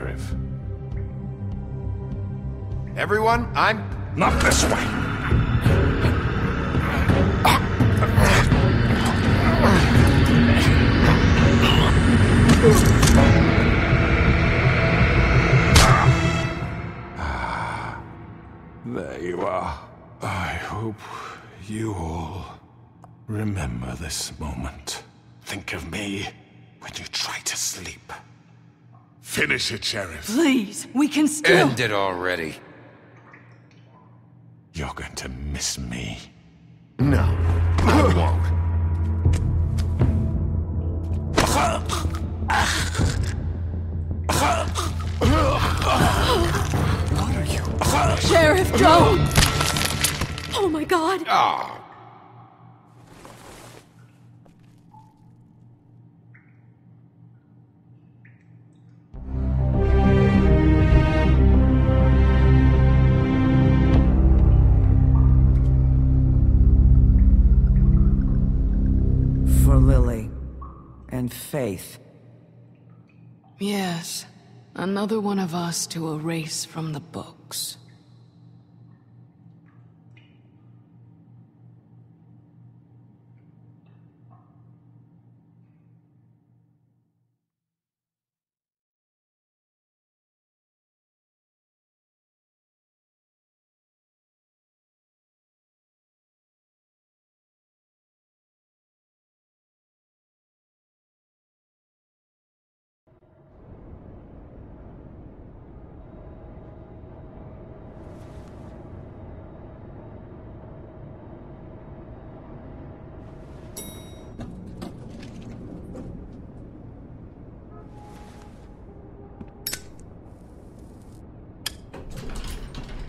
Sheriff. Everyone, I'm... Not this way! There you are. I hope you all remember this moment. Think of me when you try to sleep. Finish it, Sheriff. Please, we can still... End it already. You're going to miss me. No, I won't. What are you... Sheriff, don't! Oh my god! Ah. For Lily and Faith. Yes, another one of us to erase from the books.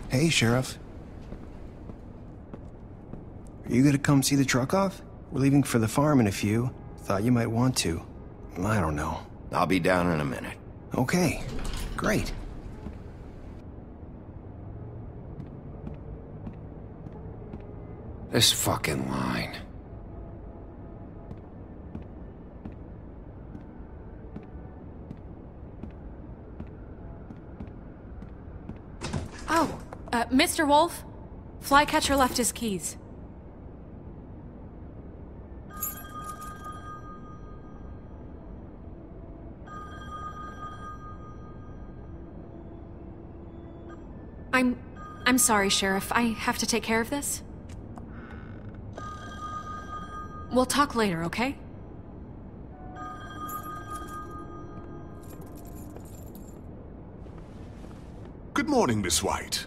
Hey, Sheriff. Are you gonna come see the truck off? We're leaving for the farm in a few. Thought you might want to. I don't know. I'll be down in a minute. Okay, great. This fucking line. Oh, Mr. Wolf? Flycatcher left his keys. I'm sorry, Sheriff. I have to take care of this. We'll talk later, okay? Good morning, Miss White.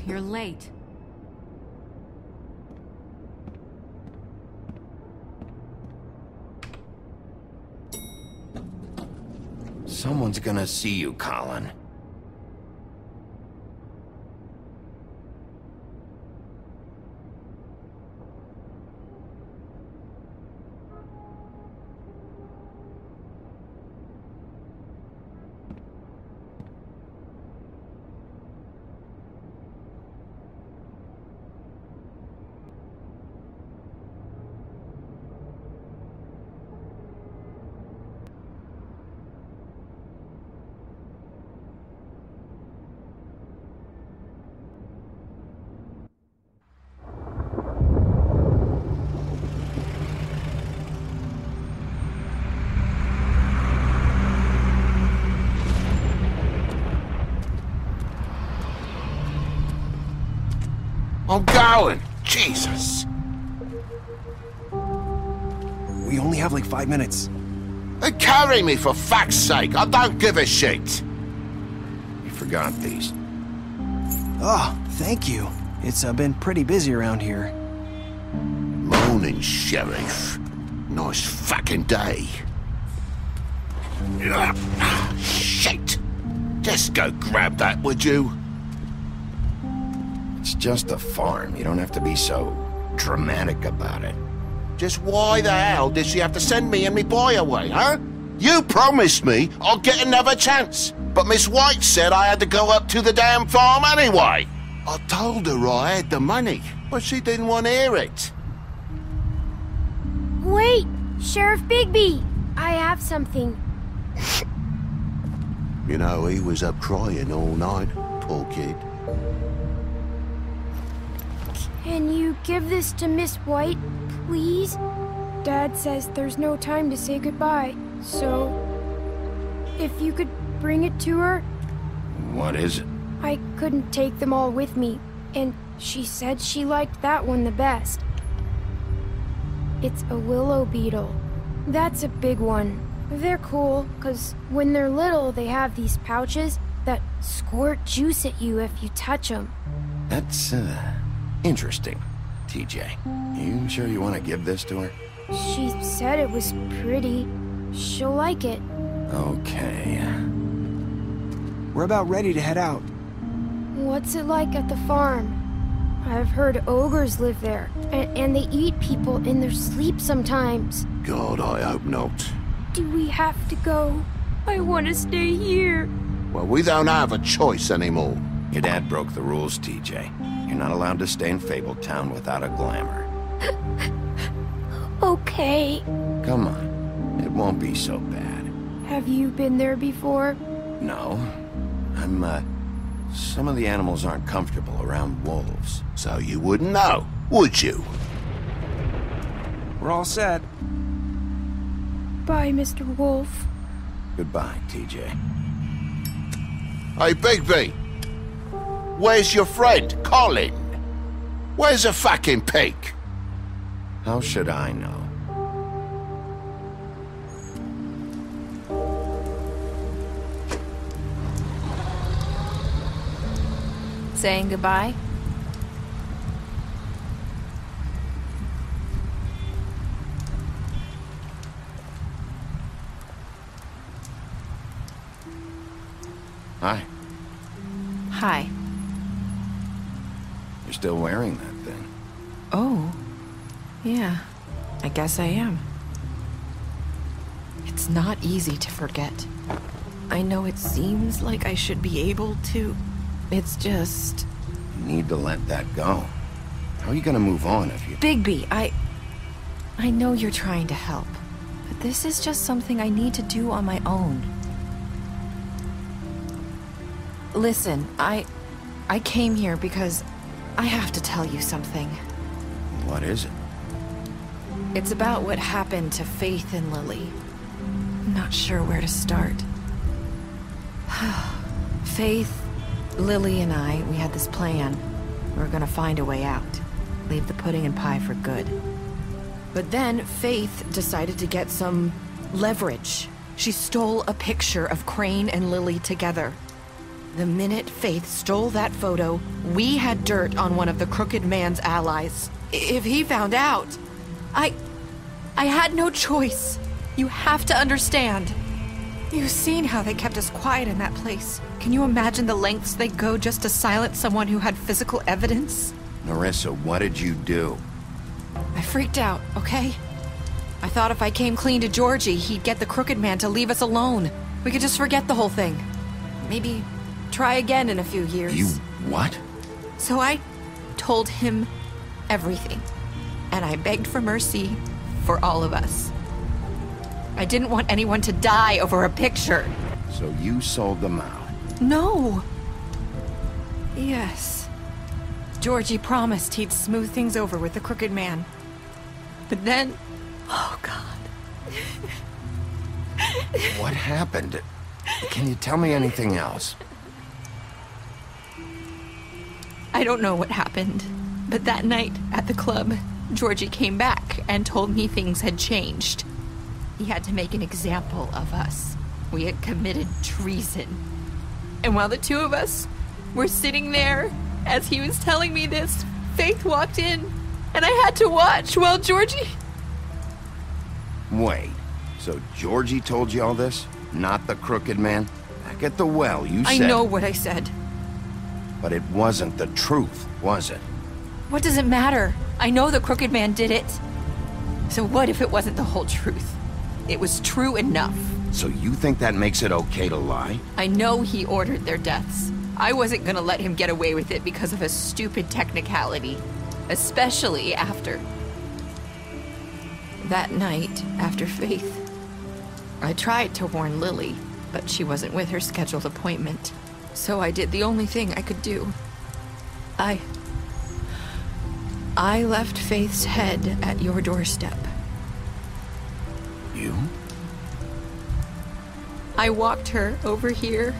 You're late. Someone's gonna see you, Colin. I'm going! Jesus! We only have like 5 minutes. Carry me, for fuck's sake! I don't give a shit! You forgot these. Oh, thank you. It's been pretty busy around here. Morning, Sheriff. Nice fucking day. Shit! Just go grab that, would you? It's just a farm. You don't have to be so dramatic about it. Just why the hell did she have to send me and me boy away, huh? You promised me I'll get another chance, but Miss White said I had to go up to the damn farm anyway. I told her I had the money, but she didn't want to hear it. Wait, Sheriff Bigby, I have something. You know, he was up crying all night, poor kid. Can you give this to Miss White, please? Dad says there's no time to say goodbye, so... if you could bring it to her? What is it? I couldn't take them all with me, and she said she liked that one the best. It's a willow beetle. That's a big one. They're cool, 'cause when they're little, they have these pouches that squirt juice at you if you touch them. That's, interesting, TJ. You sure you want to give this to her? She said it was pretty. She'll like it. Okay. We're about ready to head out. What's it like at the farm? I've heard ogres live there, and they eat people in their sleep sometimes. God, I hope not. Do we have to go? I want to stay here. Well, we don't have a choice anymore. Your dad broke the rules, TJ. You're not allowed to stay in Fabletown without a glamour. Okay. Come on. It won't be so bad. Have you been there before? No. Some of the animals aren't comfortable around wolves. So you wouldn't know, would you? We're all set. Bye, Mr. Wolf. Goodbye, TJ. Hey, Bigby! Where's your friend, Colin? Where's the fucking pig? How should I know? Saying goodbye? Hi. Hi. You're still wearing that thing. Oh. Yeah. I guess I am. It's not easy to forget. I know it seems like I should be able to. It's just... You need to let that go. How are you gonna move on if you... Bigby, I know you're trying to help, but this is just something I need to do on my own. Listen, I came here because I have to tell you something. What is it? It's about what happened to Faith and Lily. I'm not sure where to start. Faith, Lily and I, we had this plan. We were gonna find a way out. Leave the pudding and pie for good. But then Faith decided to get some leverage. She stole a picture of Crane and Lily together. The minute Faith stole that photo, we had dirt on one of the Crooked Man's allies. If he found out, I had no choice. You have to understand. You've seen how they kept us quiet in that place. Can you imagine the lengths they go just to silence someone who had physical evidence? Narissa, what did you do? I freaked out, okay? I thought if I came clean to Georgie, he'd get the Crooked Man to leave us alone. We could just forget the whole thing. Maybe try again in a few years. You what? So I told him everything. And I begged for mercy for all of us. I didn't want anyone to die over a picture. So you sold them out? No. Yes. Georgie promised he'd smooth things over with the Crooked Man. But then... Oh, God. What happened? Can you tell me anything else? I don't know what happened. But that night, at the club, Georgie came back and told me things had changed. He had to make an example of us. We had committed treason. And while the two of us were sitting there, as he was telling me this, Faith walked in, and I had to watch while Georgie... Wait, so Georgie told you all this? Not the Crooked Man? Back at the well, you said... I know what I said. But it wasn't the truth, was it? What does it matter? I know the Crooked Man did it. So what if it wasn't the whole truth? It was true enough. So you think that makes it okay to lie? I know he ordered their deaths. I wasn't gonna let him get away with it because of a stupid technicality. Especially after... That night, after Faith, I tried to warn Lily, but she wasn't with her scheduled appointment. So I did the only thing I could do. I left Faith's head at your doorstep. You? I walked her over here,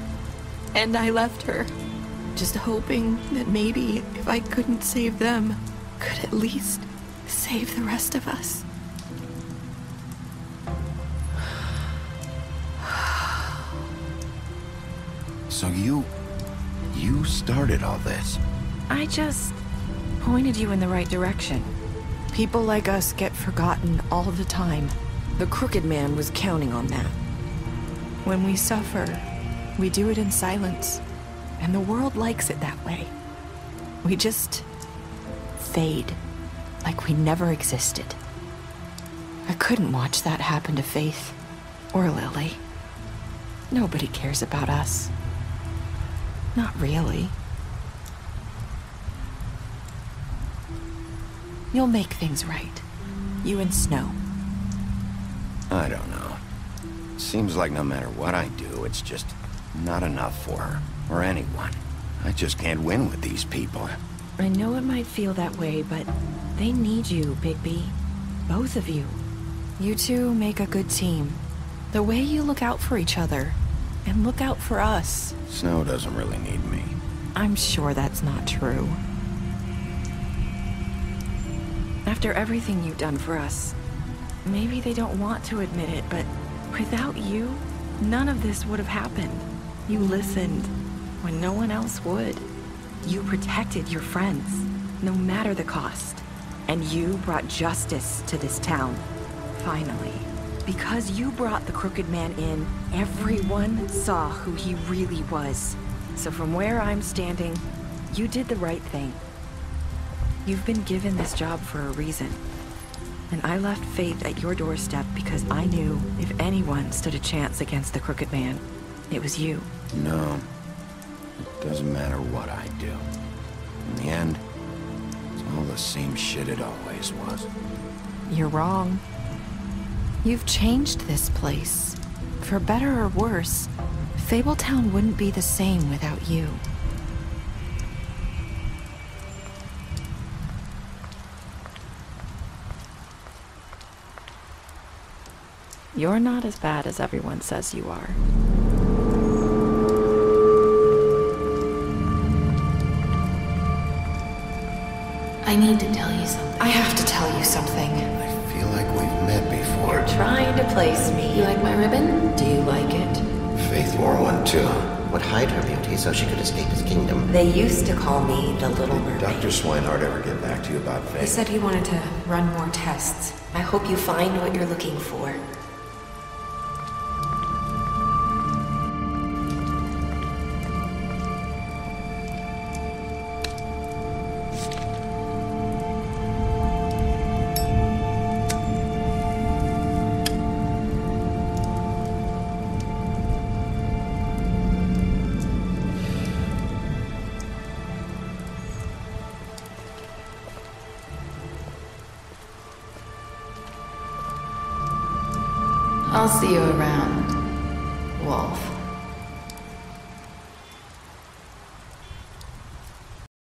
and I left her, just hoping that maybe if I couldn't save them, could at least save the rest of us. So you started all this? I just pointed you in the right direction. People like us get forgotten all the time. The Crooked Man was counting on that. When we suffer, we do it in silence, and the world likes it that way. We just fade, like we never existed. I couldn't watch that happen to Faith, or Lily. Nobody cares about us. Not really. You'll make things right. You and Snow. I don't know. Seems like no matter what I do, it's just not enough for her, or anyone. I just can't win with these people. I know it might feel that way, but they need you, Bigby. Both of you. You two make a good team. The way you look out for each other, and look out for us. Snow doesn't really need me. I'm sure that's not true. After everything you've done for us, maybe they don't want to admit it, but without you, none of this would have happened. You listened when no one else would. You protected your friends, no matter the cost. And you brought justice to this town, finally. Because you brought the Crooked Man in, everyone saw who he really was. So from where I'm standing, you did the right thing. You've been given this job for a reason. And I left Faith at your doorstep because I knew if anyone stood a chance against the Crooked Man, it was you. No. It doesn't matter what I do. In the end, it's all the same shit it always was. You're wrong. You've changed this place. For better or worse, Fabletown wouldn't be the same without you. You're not as bad as everyone says you are. I need to tell you something. I have to tell you something. I feel like we've met before. You're trying to place me. You like my ribbon? Do you like it? Faith wore one too. Would hide her beauty so she could escape his kingdom. They used to call me the Little Mermaid. Did Dr. Swinehart ever get back to you about Faith? He said he wanted to run more tests. I hope you find what you're looking for. I'll see you around, Wolf.